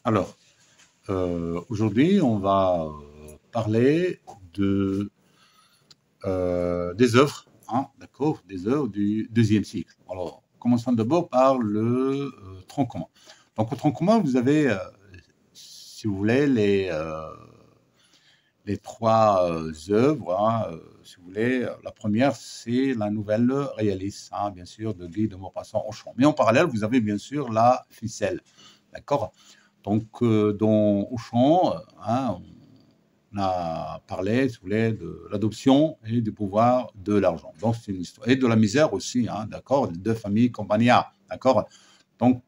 Alors, aujourd'hui, on va parler des œuvres, hein, d'accord, des œuvres du deuxième cycle. Alors, commençons d'abord par le tronc commun. Donc, au tronc commun, vous avez, si vous voulez, les trois œuvres, hein, si vous voulez. La première, c'est la nouvelle réaliste, hein, bien sûr, de Guy de Maupassant-Auchan. Mais en parallèle, vous avez bien sûr la ficelle, d'accord. Donc, dans Auchan, hein, on a parlé, si vous voulez, de l'adoption et du pouvoir de l'argent. Donc, c'est une histoire. Et de la misère aussi, hein, d'accord, les deux familles Campagna, d'accord. Donc,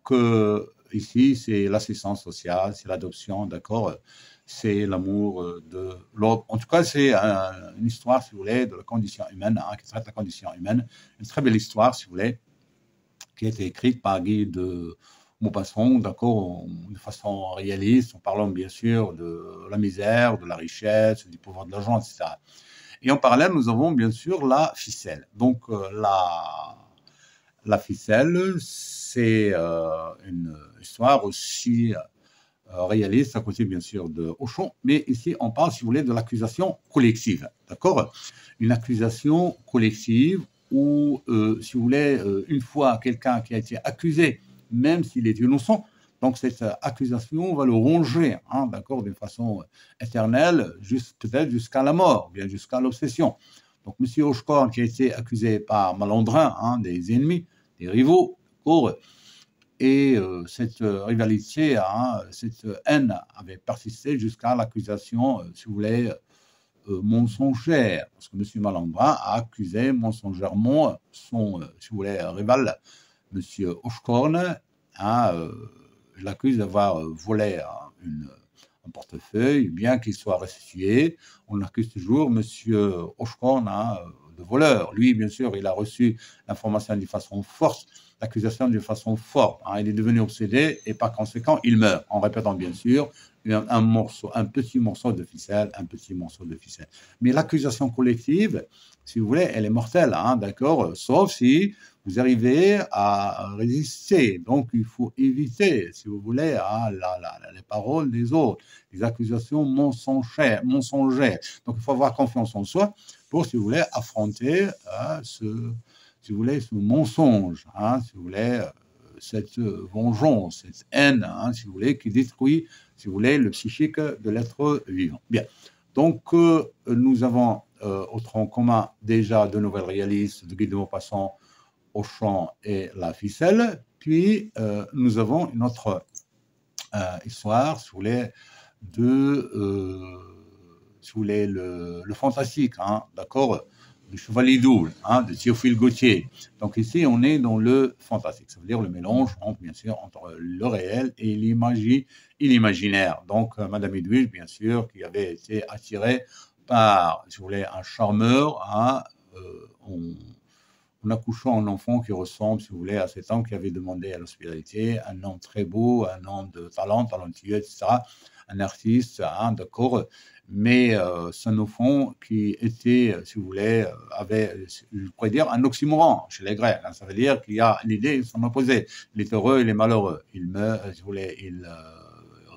ici, c'est l'assistance sociale, c'est l'adoption, d'accord, c'est l'amour de l'autre. En tout cas, c'est une histoire, si vous voulez, de la condition humaine, hein, qui traite la condition humaine. Une très belle histoire, si vous voulez, qui a été écrite par Guy de Maupassant, d'accord, de façon réaliste, en parlant bien sûr de la misère, de la richesse, du pouvoir de l'argent, etc. Et en parallèle, nous avons bien sûr la ficelle. Donc, la ficelle, c'est une histoire aussi réaliste, à côté bien sûr de Auchan, mais ici on parle, si vous voulez, de l'accusation collective, d'accord. Une accusation collective où, si vous voulez, une fois quelqu'un qui a été accusé, même s'il est innocent, donc cette accusation va le ronger, hein, d'accord, d'une façon éternelle, peut-être jusqu'à la mort, bien jusqu'à l'obsession. Donc M. Hochkorn, qui a été accusé par Malandrin, hein, des ennemis, des rivaux, et cette rivalité, hein, cette haine avait persisté jusqu'à l'accusation, si vous voulez, mensongère. Parce que M. Malandrin a accusé mensongèrement son, si vous voulez, rival, M. Hochkorn. Hein, il l'accuse d'avoir volé un portefeuille, bien qu'il soit restitué. On accuse toujours M. Hochkorn, hein, de voleur. Lui, bien sûr, il a reçu l'information de façon forte, l'accusation de façon forte. Hein. Il est devenu obsédé et par conséquent, il meurt, en répétant bien sûr un petit morceau de ficelle, un petit morceau de ficelle. Mais l'accusation collective, si vous voulez, elle est mortelle, hein, d'accord, sauf si vous arrivez à résister. Donc, il faut éviter, si vous voulez, hein, les paroles des autres, les accusations mensongères. Donc, il faut avoir confiance en soi pour, si vous voulez, affronter si vous voulez, ce mensonge, hein, si vous voulez, cette vengeance, cette haine, hein, si vous voulez, qui détruit, si vous voulez, le psychique de l'être vivant. Bien. Donc, nous avons au tronc commun déjà de nouvelles réalistes de Guy de Maupassant, Auchan et la ficelle. Puis, nous avons une autre histoire, si vous voulez, si vous voulez, le fantastique, hein, d'accord, le Chevalier double, hein, de Théophile Gautier. Donc ici, on est dans le fantastique, ça veut dire le mélange, bien sûr, entre le réel et l'imaginaire. Donc, Madame Edwige, bien sûr, qui avait été attirée par, si vous voulez, un charmeur, hein, en accouchant un enfant qui ressemble, si vous voulez, à cet homme qui avait demandé à l'hospitalité, un homme très beau, un homme de talent, talentueux, etc., un artiste, hein, d'accord, mais c'est un enfant qui était, si vous voulez, avait, je pourrais dire, un oxymoron chez les Grecs. Hein, ça veut dire qu'il y a l'idée son opposé. Il est heureux, il est malheureux. Il meurt, si vous voulez, il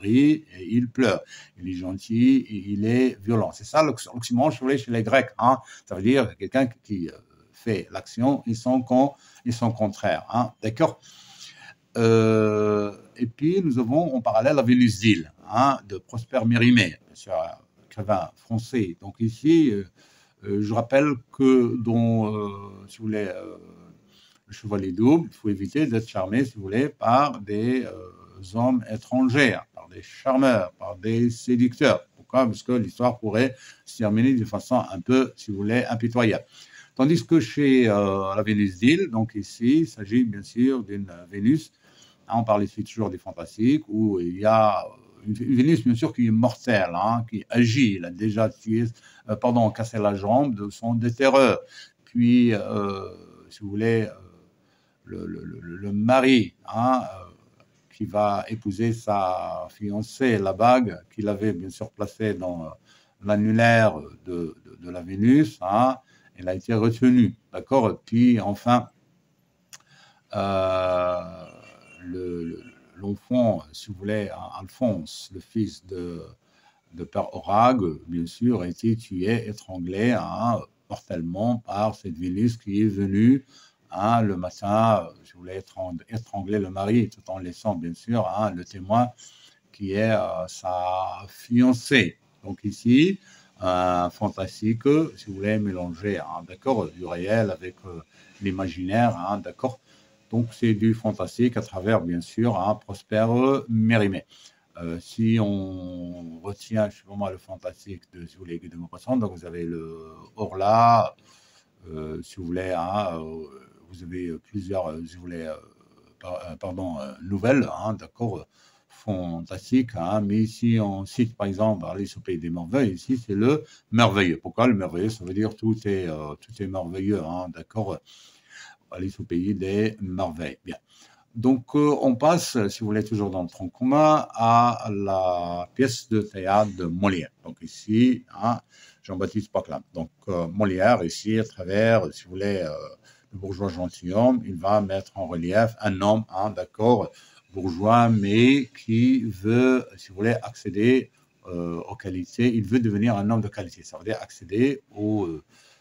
rit et il pleure. Il est gentil et il est violent. C'est ça l'oxymoron, si vous voulez, chez les Grecs. Hein. Ça veut dire quelqu'un qui fait l'action, ils sont contraires. Hein, d'accord. Et puis, nous avons en parallèle la Vénus d'Île, hein, de Prosper Mérimée, écrivain français. Donc ici, je rappelle que dans, si vous voulez, le Chevalier double, il faut éviter d'être charmé, si vous voulez, par des hommes étrangers, par des charmeurs, par des séducteurs. Pourquoi? Parce que l'histoire pourrait se terminer d'une façon un peu, si vous voulez, impitoyable. Tandis que chez la Vénus d'Île, donc ici, il s'agit bien sûr d'une Vénus, hein, on parle ici toujours des fantastiques, où il y a une Vénus bien sûr qui est mortelle, hein, qui agit, il a déjà tué, cassé la jambe de son déterreur. Puis, si vous voulez, le mari, hein, qui va épouser sa fiancée, la bague qu'il avait bien sûr placée dans l'annulaire de la Vénus, hein, elle a été retenue, d'accord. Puis enfin, euh, le, l'enfant, si vous voulez, Alphonse, le fils de Père Orague, bien sûr, a été tué, étranglé mortellement par cette Vénus qui est venue le matin, si vous voulez, étrangler le mari, tout en laissant, bien sûr, le témoin qui est sa fiancée. Donc ici, fantastique, si vous voulez, mélanger, d'accord, du réel avec l'imaginaire, d'accord. Donc c'est du fantastique à travers, bien sûr, Prosper Mérimée. Si on retient, je sais pas moi, le fantastique de, si vous voulez, de Maupassant, donc vous avez le Horla, si vous voulez, vous avez plusieurs, si vous voulez, nouvelles, d'accord, fantastiques, mais si on cite par exemple Alice au pays des merveilles, ici c'est le merveilleux. Pourquoi le merveilleux? Ça veut dire tout est merveilleux, d'accord, Alice au pays des merveilles. Bien. Donc, on passe, si vous voulez, toujours dans le tronc commun, à la pièce de théâtre de Molière. Donc, ici, Jean-Baptiste Poquelin. Donc, Molière, ici, à travers, si vous voulez, le bourgeois gentilhomme, il va mettre en relief un homme, d'accord, bourgeois, mais qui veut, si vous voulez, accéder aux qualités. Il veut devenir un homme de qualité. Ça veut dire accéder aux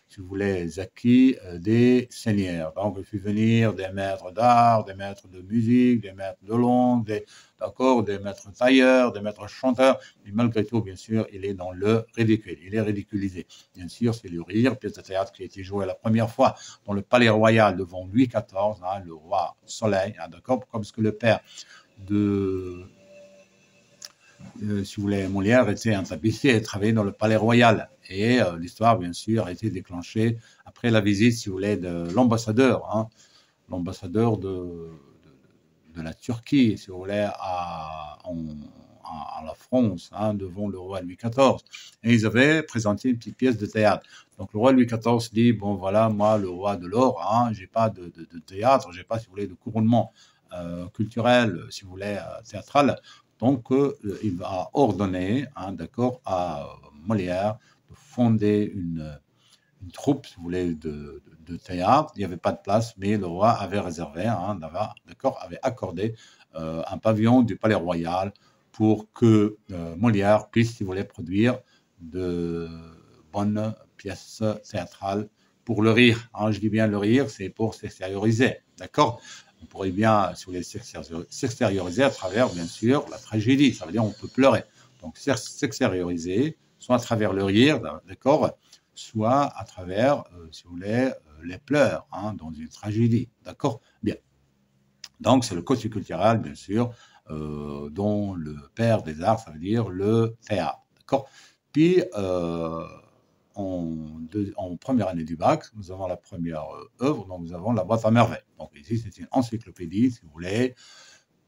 si vous voulez, les acquis des seigneurs. Donc, il fait venir des maîtres d'art, des maîtres de musique, des maîtres de langue, des maîtres tailleurs, des maîtres chanteurs. Mais malgré tout, bien sûr, il est dans le ridicule. Il est ridiculisé. Bien sûr, c'est le rire, pièce de théâtre qui a été jouée la première fois dans le palais royal devant Louis XIV, le roi Soleil, d'accord? Pourquoi? Parce que le père de... si vous voulez, Molière était un tapissier et travaillait dans le palais royal. Et l'histoire, bien sûr, a été déclenchée après la visite, si vous voulez, de l'ambassadeur, l'ambassadeur de la Turquie, si vous voulez, à la France, devant le roi Louis XIV. Et ils avaient présenté une petite pièce de théâtre. Donc le roi Louis XIV dit, bon voilà, moi, le roi de l'or, j'ai pas de théâtre, j'ai pas, si vous voulez, de couronnement culturel, si vous voulez, théâtral. Donc, il va ordonner, d'accord, à Molière de fonder une troupe, si vous voulez, de théâtre. Il n'y avait pas de place, mais le roi avait réservé, d'accord, avait accordé un pavillon du Palais Royal pour que Molière puisse, si vous voulez, produire de bonnes pièces théâtrales pour le rire. Je dis bien le rire, c'est pour s'extérioriser, d'accord? On pourrait bien, si vous voulez, s'extérioriser à travers, bien sûr, la tragédie. Ça veut dire on peut pleurer. Donc, s'extérioriser, soit à travers le rire, d'accord, soit à travers, si vous voulez, les pleurs dans une tragédie. D'accord? Bien. Donc, c'est le côté culturel, bien sûr, dont le père des arts, ça veut dire le théâtre. D'accord? Puis, en première année du bac, nous avons la première œuvre, donc nous avons la boîte à merveilles. Donc ici, c'est une encyclopédie, si vous voulez,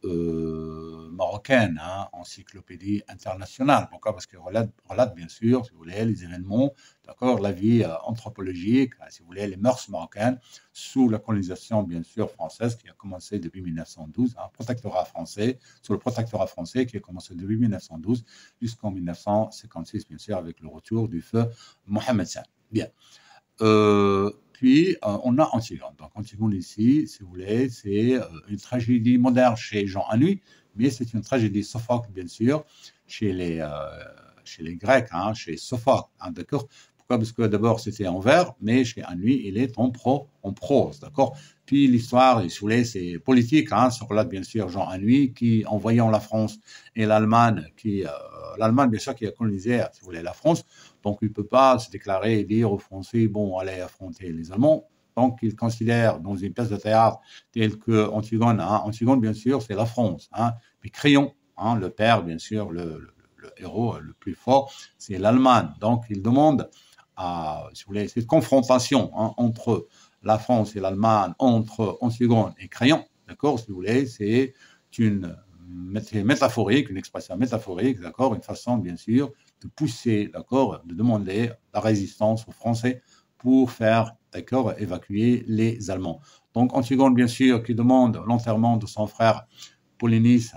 marocaine, encyclopédie internationale. Pourquoi? Parce qu'elle relate, bien sûr, si vous voulez, les événements, d'accord, la vie anthropologique, si vous voulez, les mœurs marocaines, sous la colonisation, bien sûr, française, qui a commencé depuis 1912, protectorat français, sous le protectorat français, qui a commencé depuis 1912 jusqu'en 1956, bien sûr, avec le retour du feu Mohamed V. Bien. Puis, on a Antigone. Donc, Antigone ici, si vous voulez, c'est une tragédie moderne chez Jean Anouilh, mais c'est une tragédie Sophocle, bien sûr, chez les Grecs, chez Sophocle, d'accord? Pourquoi? Parce que d'abord, c'était en vers, mais chez Anouilh, il est en prose, d'accord? Puis, l'histoire, si vous voulez, c'est politique, sur là, bien sûr, Jean Anouilh, qui, en voyant la France et l'Allemagne, l'Allemagne, bien sûr, qui a colonisé, si vous voulez, la France, donc, il ne peut pas se déclarer et dire aux Français, bon, allez affronter les Allemands. Donc, il considère dans une pièce de théâtre telle que Antigone, Antigone, bien sûr, c'est la France. Mais Créon, le père, bien sûr, le héros le plus fort, c'est l'Allemagne. Donc, il demande, si vous voulez, cette confrontation entre la France et l'Allemagne, entre Antigone et Créon, d'accord, si vous voulez, c'est une métaphorique, une expression métaphorique, d'accord, une façon, bien sûr, de pousser, d'accord, de demander la résistance aux Français pour faire, d'accord, évacuer les Allemands. Donc, Antigone, bien sûr, qui demande l'enterrement de son frère Polynice,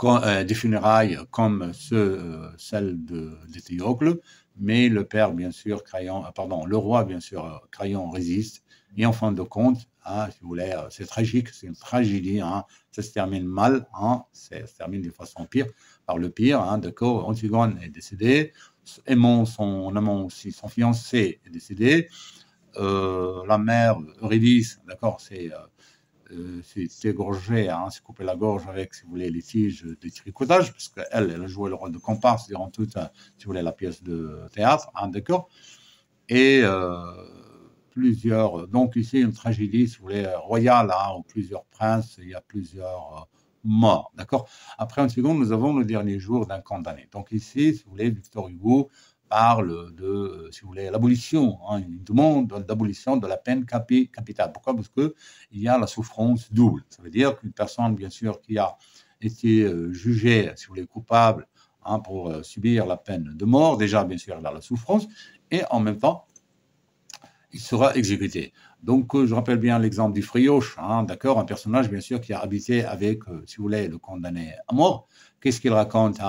des funérailles comme celles de Théocle, mais le père, bien sûr, le roi, bien sûr, Crayon résiste, et en fin de compte, hein, si vous voulez, c'est tragique, c'est une tragédie, hein, ça se termine mal, hein, ça se termine de façon pire, par le pire, hein, d'accord. Antigone est décédée, Aimon, son amant aussi, son fiancé est décédé, la mère Eurydice, d'accord, c'est égorgé, hein, c'est coupé la gorge avec, si vous voulez, les tiges de tricotage, parce qu'elle a joué le rôle de comparse durant toute, si vous voulez, la pièce de théâtre, hein, d'accord. Et plusieurs, donc ici une tragédie, si vous voulez, royale, hein, où plusieurs princes, il y a plusieurs morts, d'accord. Après, en seconde, nous avons le dernier jour d'un condamné. Donc ici, si vous voulez, Victor Hugo parle de, si vous voulez, l'abolition, hein, une demande d'abolition de la peine capitale. Pourquoi? Parce qu'il y a la souffrance double. Ça veut dire qu'une personne, bien sûr, qui a été jugée, si vous voulez, coupable, hein, pour subir la peine de mort, déjà, bien sûr, il a la souffrance, et en même temps, il sera exécuté. Donc, je rappelle bien l'exemple du Frioche, hein, d'accord, un personnage, bien sûr, qui a habité avec, si vous voulez, le condamné à mort. Qu'est-ce qu'il raconte,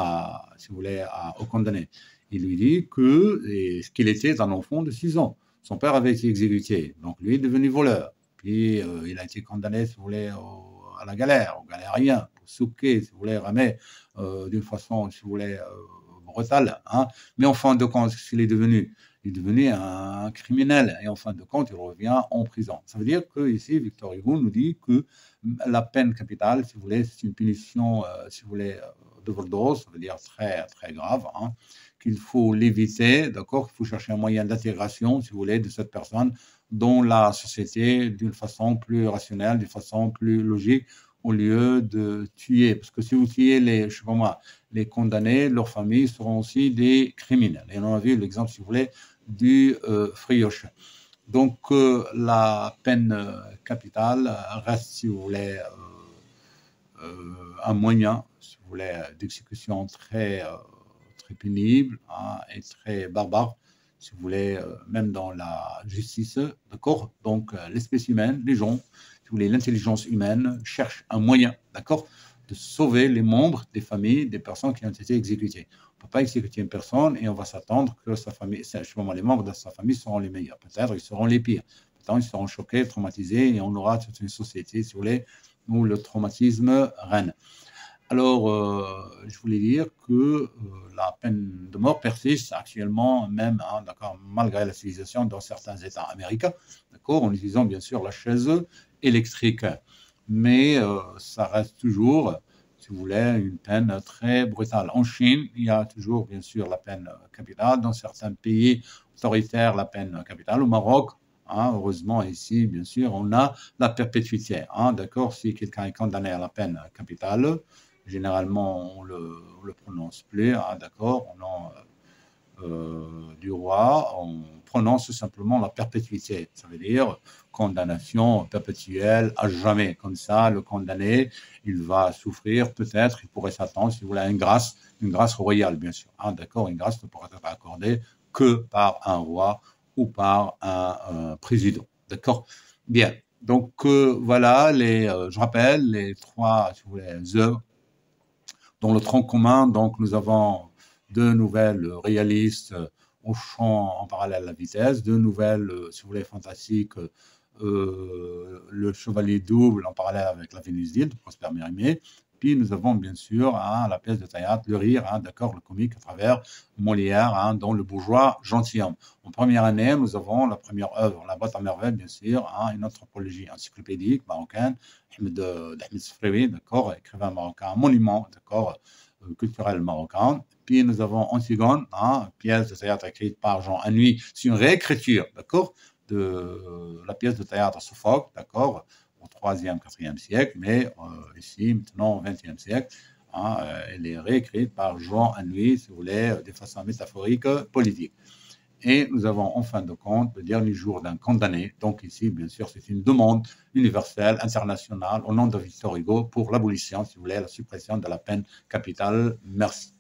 si vous voulez, au condamné? Il lui dit qu'il était un enfant de 6 ans. Son père avait été exécuté, donc lui est devenu voleur. Puis, il a été condamné, si vous voulez, à la galère, au galérien, pour souquer, si vous voulez, ramer d'une façon, si vous voulez, brutale. Hein. Mais en fin de compte, ce qu'il est devenu? Il est devenu un criminel et en fin de compte, il revient en prison. Ça veut dire que ici, Victor Hugo nous dit que la peine capitale, si vous voulez, c'est une punition, si vous voulez, d'overdose, ça veut dire très, très grave, hein, qu'il faut l'éviter, d'accord, qu'il faut chercher un moyen d'intégration, si vous voulez, de cette personne dans la société d'une façon plus rationnelle, d'une façon plus logique, au lieu de tuer. Parce que si vous tuez je sais pas moi, les condamnés, leurs familles seront aussi des criminels. Et on a vu l'exemple, si vous voulez, du Frioche. Donc, la peine capitale reste, si vous voulez, un moyen, si vous voulez, d'exécution très, très pénible, hein, et très barbare, si vous voulez, même dans la justice, d'accord. Donc, l'espèce humaine, les gens, si vous voulez, l'intelligence humaine cherche un moyen, d'accord, de sauver les membres des familles des personnes qui ont été exécutées. On ne peut pas exécuter une personne et on va s'attendre que sa famille, les membres de sa famille seront les meilleurs. Peut-être ils seront les pires. Peut-être ils seront choqués, traumatisés et on aura toute une société, si vous voulez, où le traumatisme règne. Alors, je voulais dire que la peine de mort persiste actuellement, même, hein, d'accord, malgré la civilisation dans certains États américains, d'accord, en utilisant bien sûr la chaise électrique. Mais ça reste toujours, si vous voulez, une peine très brutale. En Chine, il y a toujours, bien sûr, la peine capitale. Dans certains pays autoritaires, la peine capitale. Au Maroc, hein, heureusement, ici, bien sûr, on a la perpétuité. Hein, d'accord, si quelqu'un est condamné à la peine capitale, généralement, on le prononce plus. Hein, d'accord, au nom du roi, on prononce simplement la perpétuité. Ça veut dire condamnation perpétuelle à jamais. Comme ça, le condamné, il va souffrir peut-être, il pourrait s'attendre, si vous voulez, à une grâce royale, bien sûr. Hein, d'accord, une grâce ne pourra être accordée que par un roi ou par un président. D'accord? Bien. Donc, voilà, je rappelle les 3, si vous voulez, œuvres dans le tronc commun. Donc, nous avons 2 nouvelles réalistes au chant en parallèle à la vitesse, 2 nouvelles, si vous voulez, fantastiques, le Chevalier double en parallèle avec la Vénus d'Île de Prosper Mérimée. Puis nous avons bien sûr, hein, la pièce de théâtre, le rire, hein, d'accord, le comique à travers Molière, hein, dans Le Bourgeois gentilhomme. En première année, nous avons la première œuvre, La boîte à merveilles, bien sûr, hein, une anthropologie encyclopédique marocaine, d'Ahmed Sfrewi, d'accord, écrivain marocain, monument, d'accord, culturel marocain. Puis nous avons Antigone, hein, pièce de théâtre écrite par Jean Anouilh. C'est une réécriture, d'accord, de la pièce de théâtre Sophocle, d'accord, au 3e, 4e siècle, mais ici, maintenant, au 20e siècle, hein, elle est réécrite par Jean Anouilh, si vous voulez, de façon métaphorique, politique. Et nous avons en fin de compte le dernier jour d'un condamné. Donc ici, bien sûr, c'est une demande universelle, internationale, au nom de Victor Hugo, pour l'abolition, si vous voulez, la suppression de la peine capitale. Merci.